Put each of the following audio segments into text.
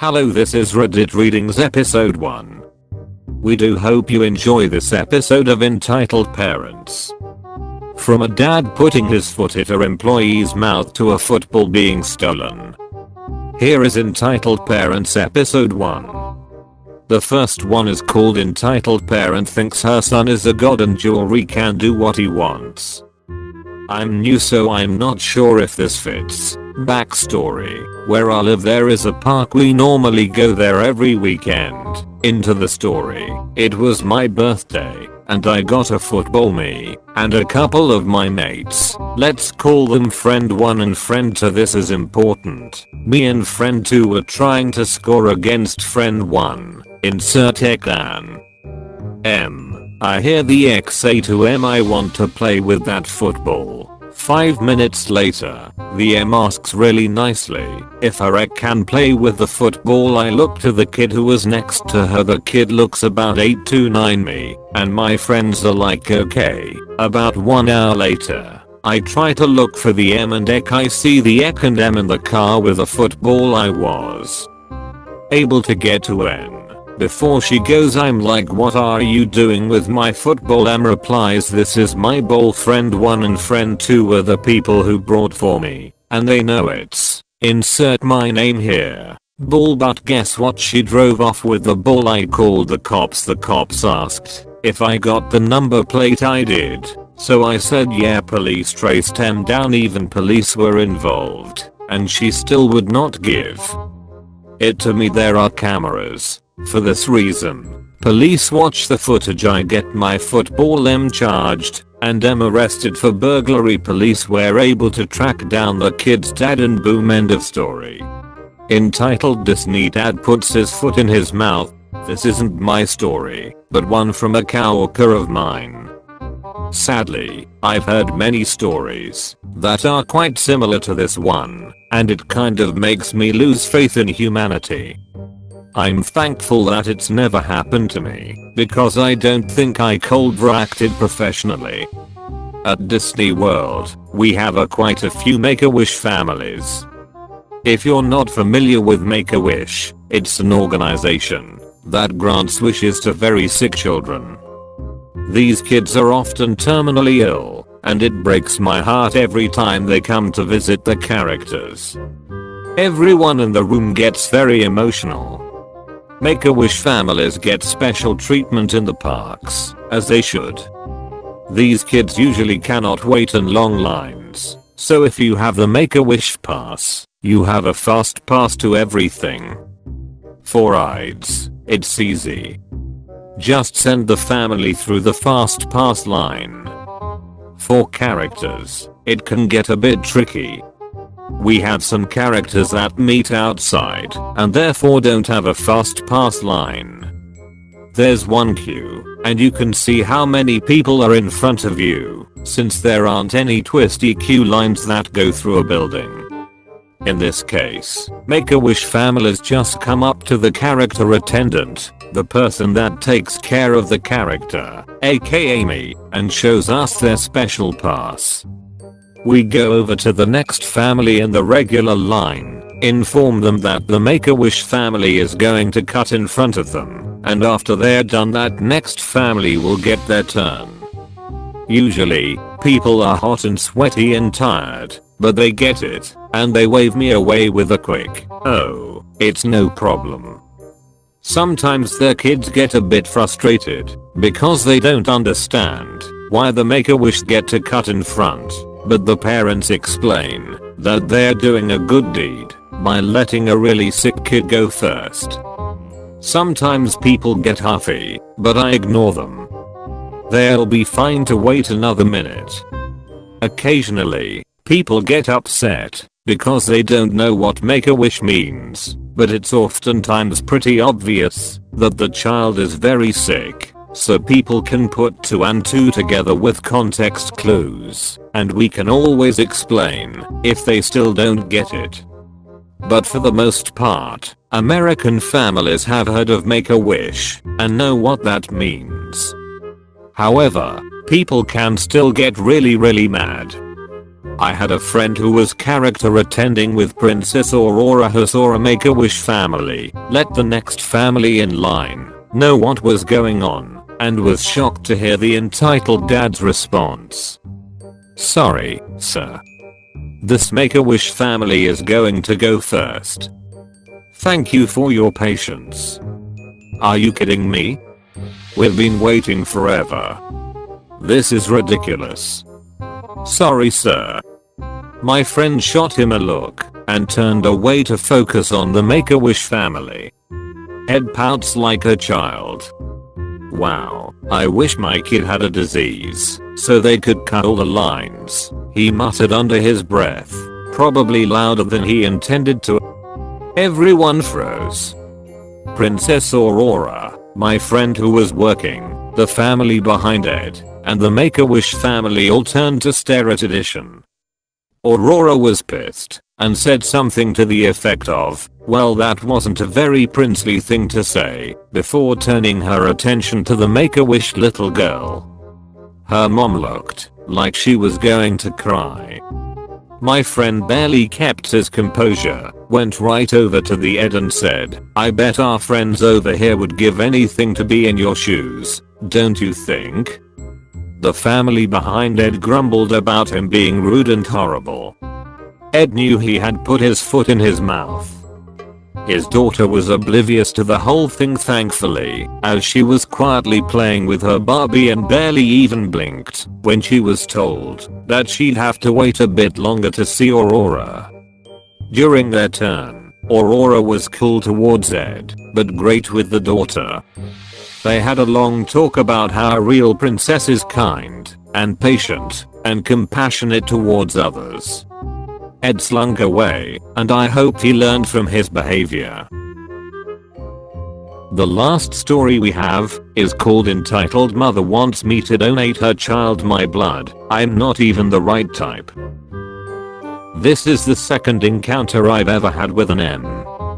Hello, this is Reddit Readings episode 1. We do hope you enjoy this episode of Entitled Parents. From a dad putting his foot in an employee's mouth to a football being stolen. Here is Entitled Parents episode 1. The first one is called Entitled Parent Thinks Her Son is a God and Jewelry Can Do What He Wants. I'm new, so I'm not sure if this fits. Backstory. Where I live there is a park, we normally go there every weekend. Into the story. It was my birthday and I got a football, me and a couple of my mates. Let's call them friend 1 and friend 2. This is important. Me and friend 2 were trying to score against friend 1. Insert Eklan. I hear the X say to M, I want to play with that football. 5 minutes later, the M asks really nicely if her Ek can play with the football. I look to the kid who was next to her. The kid looks about 8 to 9 me, and my friends are like okay. About 1 hour later, I try to look for the M and Ek. I see the Ek and M in the car with a football. I was able to get to N. Before she goes, I'm like, what are you doing with my football? M replies, this is my ball. Friend 1 and friend 2 were the people who brought for me, and they know it's insert my name here. Ball. But guess what? She drove off with the ball. I called the cops. The cops asked if I got the number plate. I did. So I said yeah. Police traced M down. Even police were involved, and she still would not give it to me. There are cameras. For this reason, police watch the footage. I get my football. M charged and M arrested for burglary. Police were able to track down the kid's dad and boom, end of story. Entitled Disney Dad Puts His Foot in His Mouth. This isn't my story, but one from a coworker of mine. Sadly, I've heard many stories that are quite similar to this one, and it kind of makes me lose faith in humanity. I'm thankful that it's never happened to me, because I don't think I cold acted professionally. At Disney World, we have quite a few Make-A-Wish families. If you're not familiar with Make-A-Wish, it's an organization that grants wishes to very sick children. These kids are often terminally ill, and it breaks my heart every time they come to visit the characters. Everyone in the room gets very emotional. Make-A-Wish families get special treatment in the parks, as they should. These kids usually cannot wait in long lines, so if you have the Make-A-Wish pass, you have a fast pass to everything. For rides, it's easy. Just send the family through the fast pass line. For characters, it can get a bit tricky. We have some characters that meet outside and therefore don't have a fast pass line. There's one queue, and you can see how many people are in front of you, since there aren't any twisty queue lines that go through a building. In this case, Make-A-Wish families just come up to the character attendant, the person that takes care of the character, aka me, and shows us their special pass. We go over to the next family in the regular line, inform them that the Make-A-Wish family is going to cut in front of them, and after they're done, that next family will get their turn. Usually, people are hot and sweaty and tired, but they get it, and they wave me away with a quick, oh, it's no problem. Sometimes their kids get a bit frustrated, because they don't understand why the Make-A-Wish get to cut in front. But the parents explain that they're doing a good deed by letting a really sick kid go first. Sometimes people get huffy, but I ignore them. They'll be fine to wait another minute. Occasionally, people get upset because they don't know what Make-A-Wish means, but it's oftentimes pretty obvious that the child is very sick. So people can put 2 and 2 together with context clues, and we can always explain if they still don't get it. But for the most part, American families have heard of Make-A-Wish and know what that means. However, people can still get really mad. I had a friend who was character attending with Princess Aurora who saw a Make-A-Wish family let the next family in line know what was going on and was shocked to hear the entitled dad's response. "Sorry, sir. This Make-A-Wish family is going to go first. Thank you for your patience." Are you kidding me? We've been waiting forever. This is ridiculous. Sorry, sir. My friend shot him a look and turned away to focus on the Make-A-Wish family. Ed pouts like a child. "Wow, I wish my kid had a disease so they could cut all the lines," he muttered under his breath, probably louder than he intended to. Everyone froze. Princess Aurora, my friend who was working, the family behind Ed, and the Make-A-Wish family all turned to stare at Edition. Aurora was pissed and said something to the effect of, "Well, that wasn't a very princely thing to say," before turning her attention to the Make-A-Wish little girl. Her mom looked like she was going to cry. My friend barely kept his composure, went right over to the Ed and said, "I bet our friends over here would give anything to be in your shoes, don't you think?" The family behind Ed grumbled about him being rude and horrible. Ed knew he had put his foot in his mouth. His daughter was oblivious to the whole thing, thankfully, as she was quietly playing with her Barbie and barely even blinked when she was told that she'd have to wait a bit longer to see Aurora. During their turn, Aurora was cool towards Ed, but great with the daughter. They had a long talk about how a real princess is kind and patient and compassionate towards others. Ed slunk away, and I hoped he learned from his behavior. The last story we have is called Entitled Mother Wants Me to Donate Her Child My Blood, I'm Not Even the Right Type. This is the second encounter I've ever had with an M.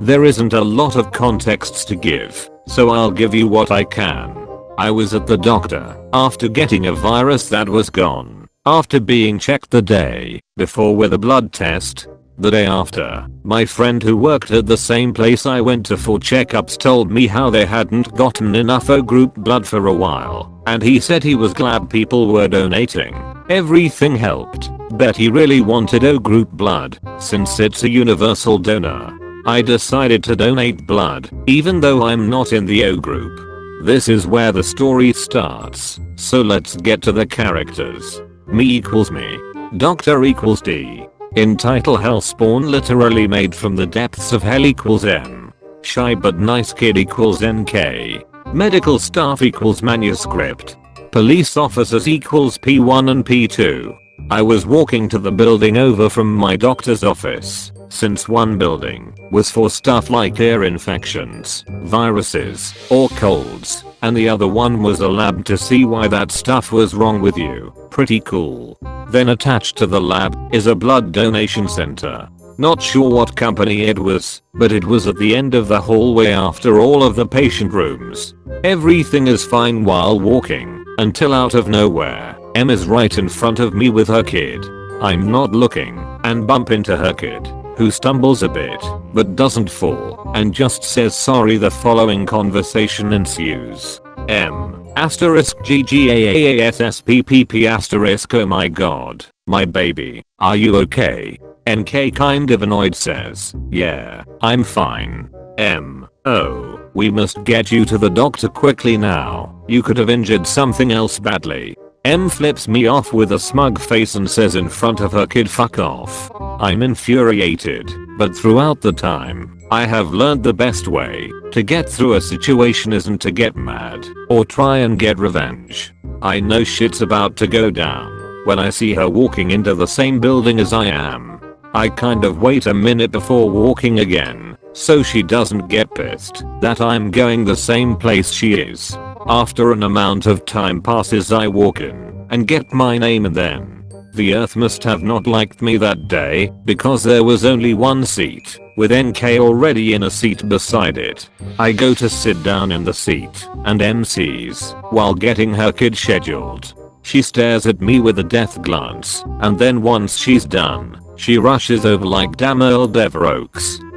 There isn't a lot of contexts to give, so I'll give you what I can. I was at the doctor after getting a virus that was gone. After being checked the day before with a blood test, the day after, my friend who worked at the same place I went to for checkups told me how they hadn't gotten enough O group blood for a while, and he said he was glad people were donating. Everything helped. Bet he really wanted O group blood, since it's a universal donor. I decided to donate blood, even though I'm not in the O group. This is where the story starts, so let's get to the characters. Me equals me. Doctor equals D. Entitled Hellspawn literally made from the depths of hell equals M. Shy but nice kid equals NK. Medical staff equals manuscript. Police officers equals P1 and P2. I was walking to the building over from my doctor's office, since one building was for stuff like ear infections, viruses, or colds, and the other one was a lab to see why that stuff was wrong with you. Pretty cool. Then attached to the lab is a blood donation center. Not sure what company it was, but it was at the end of the hallway after all of the patient rooms. Everything is fine while walking, until out of nowhere, M is right in front of me with her kid. I'm not looking, and bump into her kid, who stumbles a bit, but doesn't fall, and just says sorry. The following conversation ensues. M. Asterisk GGAASSPPP asterisk oh my god, my baby, are you okay? NK kind of annoyed says, yeah, I'm fine. M. Oh, we must get you to the doctor quickly now, you could have injured something else badly. M flips me off with a smug face and says in front of her kid, fuck off. I'm infuriated, but throughout the time, I have learned the best way to get through a situation isn't to get mad or try and get revenge. I know shit's about to go down when I see her walking into the same building as I am. I kind of wait a minute before walking again, so she doesn't get pissed that I'm going the same place she is. After an amount of time passes, I walk in and get my name, and then the earth must have not liked me that day because there was only one seat with NK already in a seat beside it. I go to sit down in the seat and M sees while getting her kid scheduled. She stares at me with a death glance, and then once she's done, she rushes over like damn Earl Devereaux.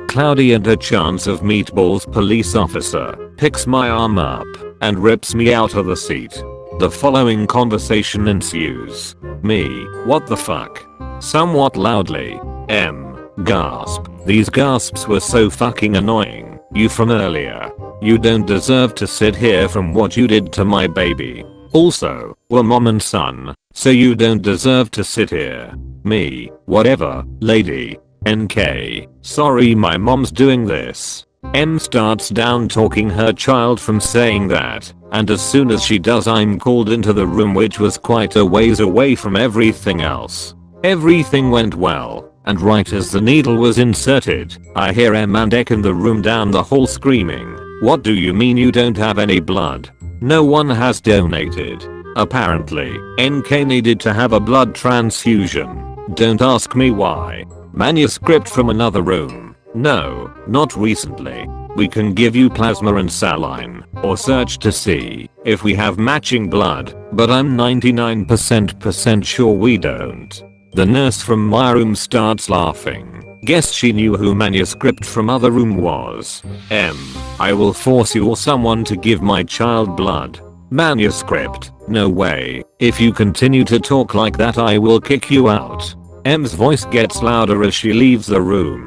Cloudy and her chance of meatballs police officer picks my arm up and rips me out of the seat. The following conversation ensues. Me, what the fuck? Somewhat loudly. Gasp. These gasps were so fucking annoying. You from earlier. You don't deserve to sit here from what you did to my baby. Also, we're mom and son, so you don't deserve to sit here. Me, whatever, lady. NK, sorry my mom's doing this. M starts down talking her child from saying that, and as soon as she does I'm called into the room, which was quite a ways away from everything else. Everything went well, and right as the needle was inserted, I hear M and Ek in the room down the hall screaming, "What do you mean you don't have any blood? No one has donated." Apparently, NK needed to have a blood transfusion. Don't ask me why. Manuscript from another room. No, not recently. We can give you plasma and saline, or search to see if we have matching blood, but I'm 99% sure we don't. The nurse from my room starts laughing. Guess she knew who manuscript from other room was. I will force you or someone to give my child blood. Manuscript, no way. If you continue to talk like that I will kick you out. M's voice gets louder as she leaves the room.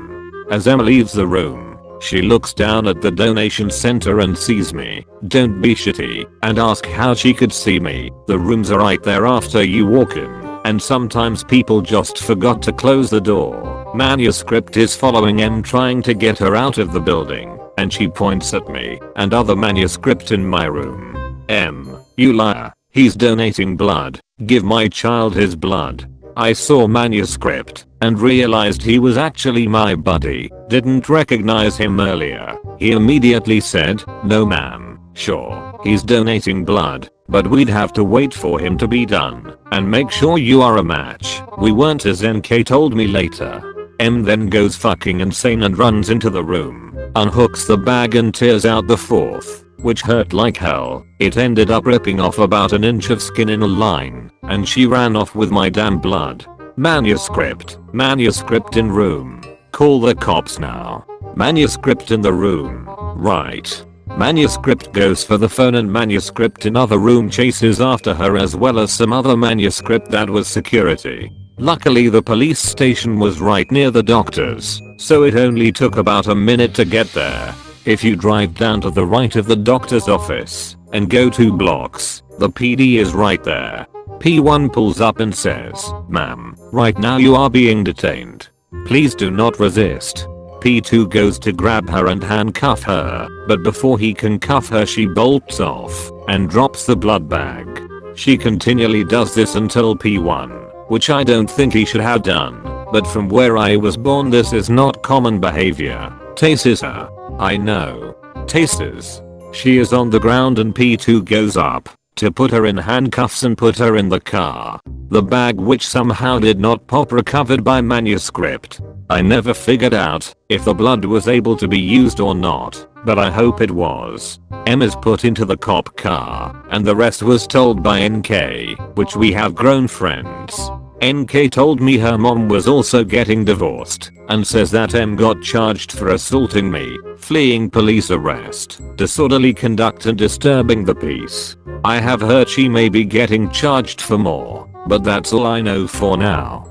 As Em leaves the room, she looks down at the donation center and sees me. Don't be shitty and ask how she could see me. The rooms are right there after you walk in, and sometimes people just forgot to close the door. Manuscript is following Em trying to get her out of the building, and she points at me and other manuscript in my room. M, you liar. He's donating blood. Give my child his blood. I saw manuscript and realized he was actually my buddy. Didn't recognize him earlier. He immediately said, "No ma'am, sure, he's donating blood, but we'd have to wait for him to be done and make sure you are a match." We weren't, as NK told me later. M then goes fucking insane and runs into the room, unhooks the bag and tears out the fourth, which hurt like hell. It ended up ripping off about an inch of skin in a line, and she ran off with my damn blood. Manuscript in room. Call the cops now. Manuscript in the room. Right. Manuscript goes for the phone and manuscript in other room chases after her, as well as some other manuscript that was security. Luckily the police station was right near the doctor's, so it only took about a minute to get there. If you drive down to the right of the doctor's office and go 2 blocks, the PD is right there. P1 pulls up and says, "Ma'am, right now you are being detained. Please do not resist." P2 goes to grab her and handcuff her, but before he can cuff her she bolts off and drops the blood bag. She continually does this until P1, which I don't think he should have done, but from where I was born this is not common behavior. Tases her. I know. Tases. She is on the ground and P2 goes up to put her in handcuffs and put her in the car. The bag, which somehow did not pop, recovered by manuscript. I never figured out if the blood was able to be used or not, but I hope it was. M is put into the cop car, and the rest was told by NK, which we have grown friends. NK told me her mom was also getting divorced, and says that M got charged for assaulting me, fleeing police arrest, disorderly conduct and disturbing the peace. I have heard she may be getting charged for more, but that's all I know for now.